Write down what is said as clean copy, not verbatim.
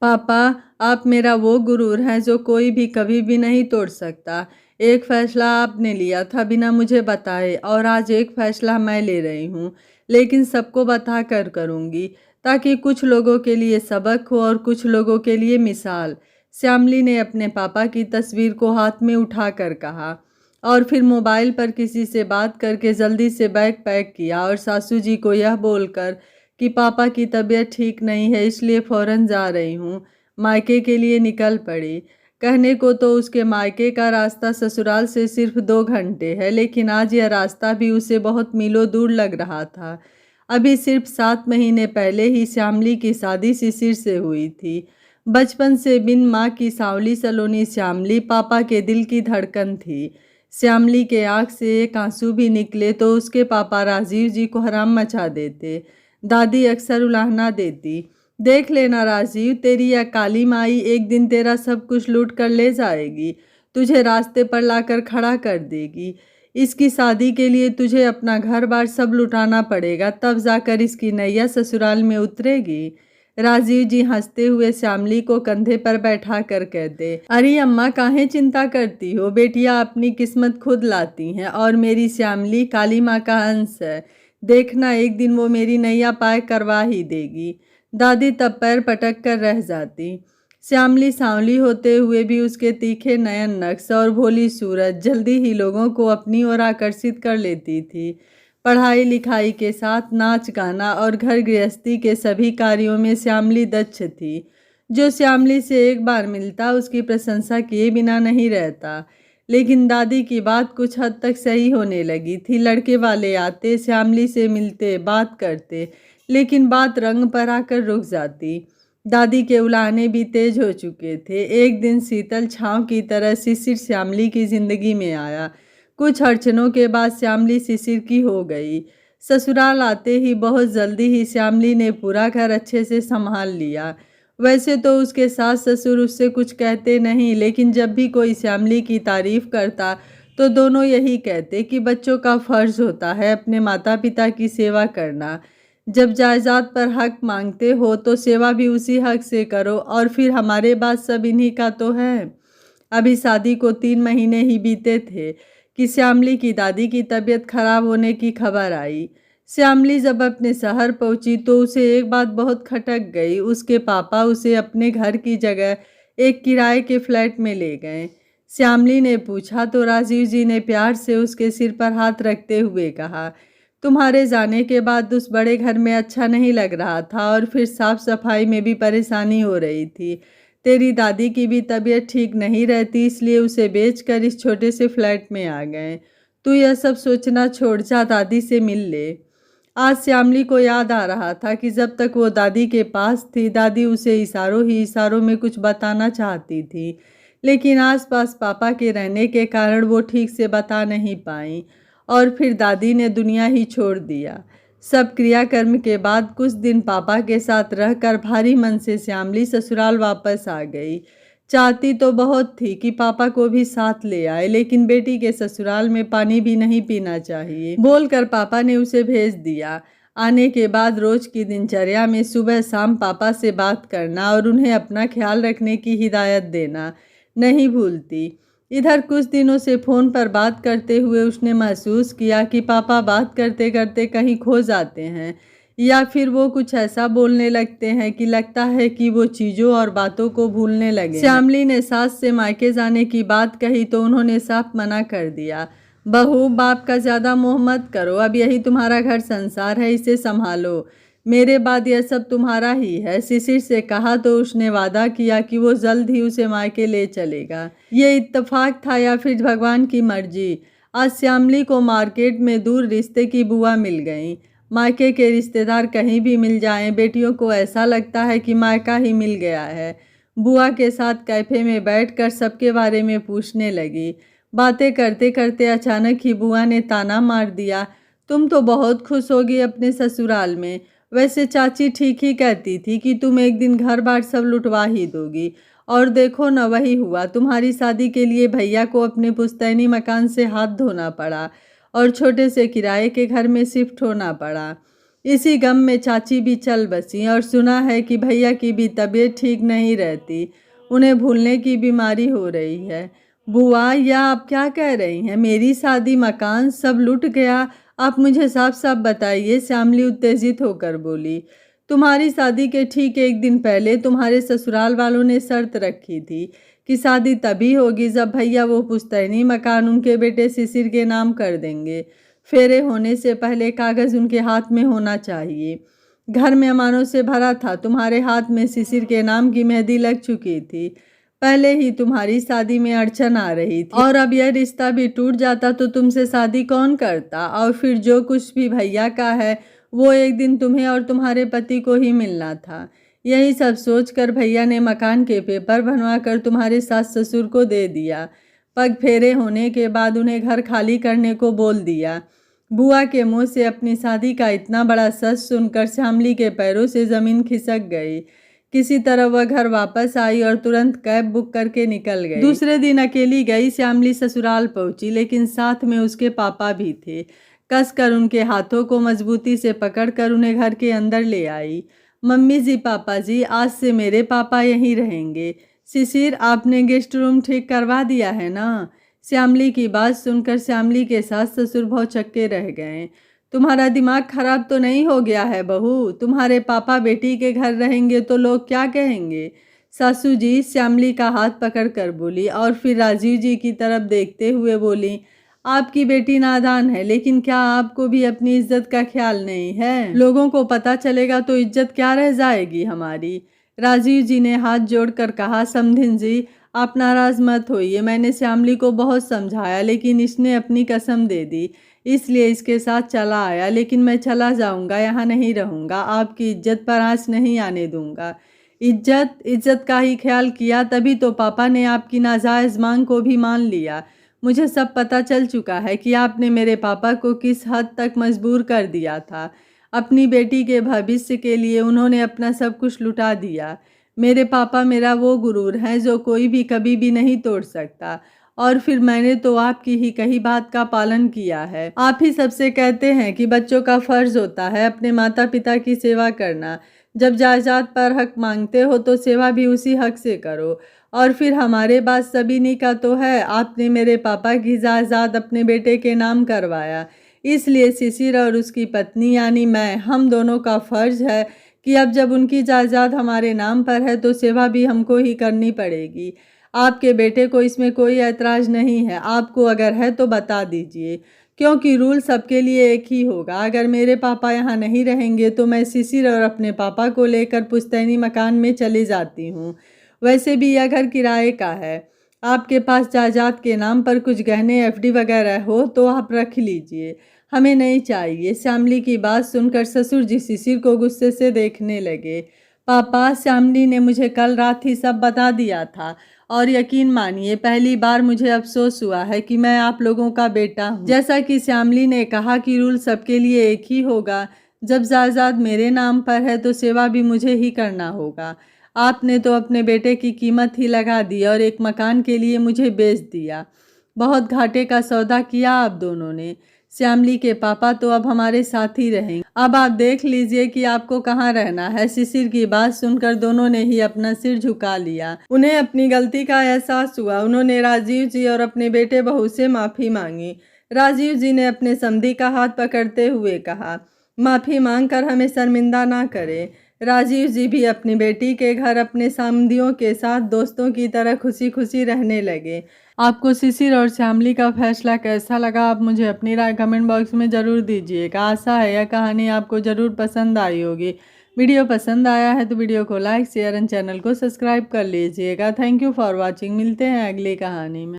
पापा, आप मेरा वो गुरूर हैं जो कोई भी कभी भी नहीं तोड़ सकता। एक फैसला आपने लिया था बिना मुझे बताए और आज एक फैसला मैं ले रही हूँ, लेकिन सबको बता कर करूँगी ताकि कुछ लोगों के लिए सबक हो और कुछ लोगों के लिए मिसाल। श्यामली ने अपने पापा की तस्वीर को हाथ में उठाकर कहा और फिर मोबाइल पर किसी से बात करके जल्दी से बैग पैक किया और सासू जी को यह बोलकर कि पापा की तबीयत ठीक नहीं है इसलिए फ़ौरन जा रही हूँ, मायके के लिए निकल पड़ी। कहने को तो उसके मायके का रास्ता ससुराल से सिर्फ 2 घंटे है, लेकिन आज यह रास्ता भी उसे बहुत मीलों दूर लग रहा था। अभी सिर्फ 7 महीने पहले ही श्यामली की शादी शिशिर से हुई थी। बचपन से बिन माँ की सांवली सलोनी श्यामली पापा के दिल की धड़कन थी। श्यामली के आँख से एक आंसू भी निकले तो उसके पापा राजीव जी को हराम मचा देते। दादी अक्सर उलाहना देती, देख लेना राजीव, तेरी यह काली माई एक दिन तेरा सब कुछ लूट कर ले जाएगी, तुझे रास्ते पर लाकर खड़ा कर देगी। इसकी शादी के लिए तुझे अपना घर बार सब लुटाना पड़ेगा, तब जाकर इसकी नैया ससुराल में उतरेगी। राजीव जी हंसते हुए श्यामली को कंधे पर बैठा कर कहते, अरे अम्मा काहे चिंता करती हो, बेटियां अपनी किस्मत खुद लाती हैं और मेरी श्यामली काली माँ का अंश है। देखना एक दिन वो मेरी नैया पार करवा ही देगी। दादी तब पैर पटक कर रह जाती। श्यामली सांवली होते हुए भी उसके तीखे नयन नक्श और भोली सूरत जल्दी ही लोगों को अपनी ओर आकर्षित कर लेती थी। पढ़ाई लिखाई के साथ नाच गाना और घर गृहस्थी के सभी कार्यों में श्यामली दक्ष थी। जो श्यामली से एक बार मिलता उसकी प्रशंसा किए बिना नहीं रहता। लेकिन दादी की बात कुछ हद तक सही होने लगी थी। लड़के वाले आते, श्यामली से मिलते, बात करते, लेकिन बात रंग पर आकर रुक जाती। दादी के उलाहने भी तेज हो चुके थे। एक दिन शीतल छांव की तरह शिशिर श्यामली की जिंदगी में आया। कुछ अड़चनों के बाद श्यामली शिशिर की हो गई। ससुराल आते ही बहुत जल्दी ही श्यामली ने पूरा घर अच्छे से संभाल लिया। वैसे तो उसके सास ससुर उससे कुछ कहते नहीं, लेकिन जब भी कोई श्यामली की तारीफ करता तो दोनों यही कहते कि बच्चों का फर्ज होता है अपने माता पिता की सेवा करना। जब जायदाद पर हक मांगते हो तो सेवा भी उसी हक से करो, और फिर हमारे बाद सब इन्हीं का तो है। अभी शादी को 3 महीने ही बीते थे कि श्यामली की दादी की तबीयत खराब होने की खबर आई। श्यामली जब अपने शहर पहुंची तो उसे एक बात बहुत खटक गई। उसके पापा उसे अपने घर की जगह एक किराए के फ्लैट में ले गए। श्यामली ने पूछा तो राजीव जी ने प्यार से उसके सिर पर हाथ रखते हुए कहा, तुम्हारे जाने के बाद उस बड़े घर में अच्छा नहीं लग रहा था और फिर साफ सफाई में भी परेशानी हो रही थी। तेरी दादी की भी तबीयत ठीक नहीं रहती, इसलिए उसे बेचकर इस छोटे से फ्लैट में आ गए। तू यह सब सोचना छोड़, जा दादी से मिल ले। आज श्यामली को याद आ रहा था कि जब तक वो दादी के पास थी दादी उसे इशारों ही इशारों में कुछ बताना चाहती थी, लेकिन आसपास पापा के रहने के कारण वो ठीक से बता नहीं पाई और फिर दादी ने दुनिया ही छोड़ दिया। सब क्रियाकर्म के बाद कुछ दिन पापा के साथ रहकर भारी मन से श्यामली ससुराल वापस आ गई। चाहती तो बहुत थी कि पापा को भी साथ ले आए, लेकिन बेटी के ससुराल में पानी भी नहीं पीना चाहिए बोलकर पापा ने उसे भेज दिया। आने के बाद रोज की दिनचर्या में सुबह शाम पापा से बात करना और उन्हें अपना ख्याल रखने की हिदायत देना नहीं भूलती। इधर कुछ दिनों से फ़ोन पर बात करते हुए उसने महसूस किया कि पापा बात करते करते कहीं खो जाते हैं या फिर वो कुछ ऐसा बोलने लगते हैं कि लगता है कि वो चीज़ों और बातों को भूलने लगे। श्यामली ने सास से मायके जाने की बात कही तो उन्होंने साफ मना कर दिया। बहू, बाप का ज़्यादा मोह मत करो, अब यही तुम्हारा घर संसार है, इसे संभालो, मेरे बाद यह सब तुम्हारा ही है। शिशिर से कहा तो उसने वादा किया कि वो जल्द ही उसे मायके ले चलेगा। ये इत्तेफाक था या फिर भगवान की मर्जी। आज श्यामली को मार्केट में दूर रिश्ते की बुआ मिल गई। मायके के रिश्तेदार कहीं भी मिल जाएं, बेटियों को ऐसा लगता है कि मायका ही मिल गया है। बुआ के साथ कैफे में बैठकर सबके बारे में पूछने लगी। बातें करते करते अचानक ही बुआ ने ताना मार दिया, तुम तो बहुत खुश होगी अपने ससुराल में। वैसे चाची ठीक ही कहती थी कि तुम एक दिन घर बार सब लुटवा ही दोगी, और देखो न वही हुआ। तुम्हारी शादी के लिए भैया को अपने पुश्तैनी मकान से हाथ धोना पड़ा और छोटे से किराए के घर में शिफ्ट होना पड़ा। इसी गम में चाची भी चल बसी और सुना है कि भैया की भी तबीयत ठीक नहीं रहती, उन्हें भूलने की बीमारी हो रही है। बुआ, या आप क्या कह रही हैं? मेरी शादी, मकान सब लूट गया? आप मुझे साफ साफ बताइए, श्यामली उत्तेजित होकर बोली। तुम्हारी शादी के ठीक एक दिन पहले तुम्हारे ससुराल वालों ने शर्त रखी थी कि शादी तभी होगी जब भैया वो पुश्तैनी मकान उनके बेटे शिशिर के नाम कर देंगे। फेरे होने से पहले कागज उनके हाथ में होना चाहिए। घर मेहमानों से भरा था, तुम्हारे हाथ में शिशिर के नाम की मेहंदी लग चुकी थी। पहले ही तुम्हारी शादी में अड़चन आ रही थी और अब यह रिश्ता भी टूट जाता तो तुमसे शादी कौन करता? और फिर जो कुछ भी भैया का है वो एक दिन तुम्हें और तुम्हारे पति को ही मिलना था। यही सब सोचकर भैया ने मकान के पेपर बनवाकर तुम्हारे सास ससुर को दे दिया। पग फेरे होने के बाद उन्हें घर खाली करने को बोल दिया। बुआ के मुंह से अपनी शादी का इतना बड़ा सच सुनकर श्यामली के पैरों से जमीन खिसक गई। किसी तरह वह घर वापस आई और तुरंत कैब बुक करके निकल गई। दूसरे दिन अकेली गई श्यामली ससुराल पहुंची, लेकिन साथ में उसके पापा भी थे। कसकर उनके हाथों को मजबूती से पकड़कर उन्हें घर के अंदर ले आई। मम्मी जी, पापा जी, आज से मेरे पापा यहीं रहेंगे। शिशिर, आपने गेस्ट रूम ठीक करवा दिया है ना? श्यामली की बात सुनकर श्यामली के सास ससुर भौचक्के रह गए। तुम्हारा दिमाग खराब तो नहीं हो गया है बहू? तुम्हारे पापा बेटी के घर रहेंगे तो लोग क्या कहेंगे? सासू जी श्यामली का हाथ पकड़कर बोली और फिर राजीव जी की तरफ देखते हुए बोली, आपकी बेटी नादान है, लेकिन क्या आपको भी अपनी इज्जत का ख्याल नहीं है? लोगों को पता चलेगा तो इज्जत क्या रह जाएगी हमारी? राजीव जी ने हाथ जोड़कर कहा, समधिन जी आप नाराज मत होइए, मैंने श्यामली को बहुत समझाया लेकिन इसने अपनी कसम दे दी, इसलिए इसके साथ चला आया। लेकिन मैं चला जाऊंगा, यहाँ नहीं रहूंगा, आपकी इज्जत पर आंच नहीं आने दूंगा। इज्जत का ही ख्याल किया तभी तो पापा ने आपकी नाजायज़ मांग को भी मान लिया। मुझे सब पता चल चुका है कि आपने मेरे पापा को किस हद तक मजबूर कर दिया था। अपनी बेटी के भविष्य के लिए उन्होंने अपना सब कुछ लुटा दिया। मेरे पापा मेरा वो गुरूर हैं जो कोई भी कभी भी नहीं तोड़ सकता। और फिर मैंने तो आपकी ही कही बात का पालन किया है। आप ही सबसे कहते हैं कि बच्चों का फर्ज होता है अपने माता पिता की सेवा करना। जब जायदाद पर हक मांगते हो तो सेवा भी उसी हक से करो। और फिर हमारे पास सभी का तो है, आपने मेरे पापा की जायदाद अपने बेटे के नाम करवाया, इसलिए शिशिर और उसकी पत्नी यानी मैं, हम दोनों का फर्ज है कि अब जब उनकी जायदाद हमारे नाम पर है तो सेवा भी हमको ही करनी पड़ेगी। आपके बेटे को इसमें कोई ऐतराज़ नहीं है, आपको अगर है तो बता दीजिए, क्योंकि रूल सबके लिए एक ही होगा। अगर मेरे पापा यहाँ नहीं रहेंगे तो मैं शिशिर और अपने पापा को लेकर पुश्तैनी मकान में चली जाती हूँ। वैसे भी यह घर किराए का है। आपके पास जायदाद के नाम पर कुछ गहने एफडी वगैरह हो तो आप रख लीजिए, हमें नहीं चाहिए। श्यामली की बात सुनकर ससुर जी शिशिर को गुस्से से देखने लगे। पापा, श्यामली ने मुझे कल रात ही सब बता दिया था और यकीन मानिए पहली बार मुझे अफसोस हुआ है कि मैं आप लोगों का बेटा हूँ। जैसा कि श्यामली ने कहा कि रूल सबके लिए एक ही होगा, जब जायदाद मेरे नाम पर है तो सेवा भी मुझे ही करना होगा। आपने तो अपने बेटे की कीमत ही लगा दी और एक मकान के लिए मुझे बेच दिया। बहुत घाटे का सौदा किया आप दोनों ने। श्यामली के पापा तो अब हमारे साथ ही रहेंगे। अब आप देख लीजिए कि आपको कहाँ रहना है। शिशिर की बात सुनकर दोनों ने ही अपना सिर झुका लिया। उन्हें अपनी गलती का एहसास हुआ। उन्होंने राजीव जी और अपने बेटे बहू से माफ़ी मांगी। राजीव जी ने अपने समधी का हाथ पकड़ते हुए कहा, माफ़ी मांगकर हमें शर्मिंदा ना करें। राजीव जी भी अपनी बेटी के घर अपने समधियों के साथ दोस्तों की तरह खुशी खुशी रहने लगे। आपको शिशिर और श्यामली का फैसला कैसा लगा, आप मुझे अपनी राय कमेंट बॉक्स में ज़रूर दीजिएगा। आशा है यह कहानी आपको ज़रूर पसंद आई होगी। वीडियो पसंद आया है तो वीडियो को लाइक, शेयर एंड चैनल को सब्सक्राइब कर लीजिएगा। Thank you for watching. मिलते हैं अगली कहानी में।